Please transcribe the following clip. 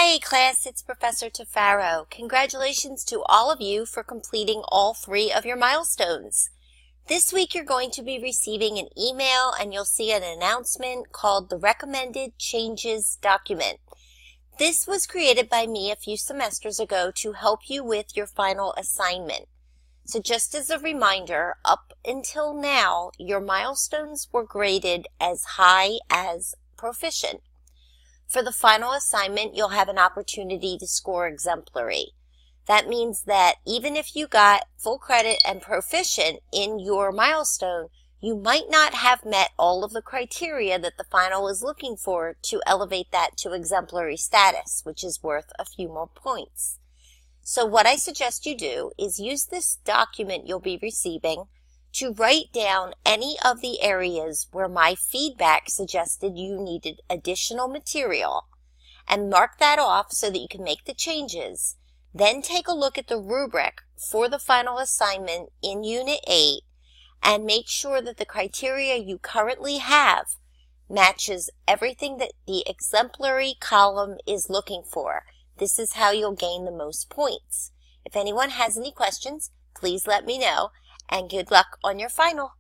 Hey class, it's Professor Tafaro. Congratulations to all of you for completing all 3 of your milestones. This week you're going to be receiving an email and you'll see an announcement called the Recommended Changes document. This was created by me a few semesters ago to help you with your final assignment. So just as a reminder, up until now, your milestones were graded as high as proficient. For the final assignment, you'll have an opportunity to score exemplary. That means that even if you got full credit and proficient in your milestone, you might not have met all of the criteria that the final is looking for to elevate that to exemplary status, which is worth a few more points. So what I suggest you do is use this document you'll be receiving to write down any of the areas where my feedback suggested you needed additional material and mark that off so that you can make the changes. Then take a look at the rubric for the final assignment in Unit 8 and make sure that the criteria you currently have matches everything that the exemplary column is looking for. This is how you'll gain the most points. If anyone has any questions, please let me know. And good luck on your final.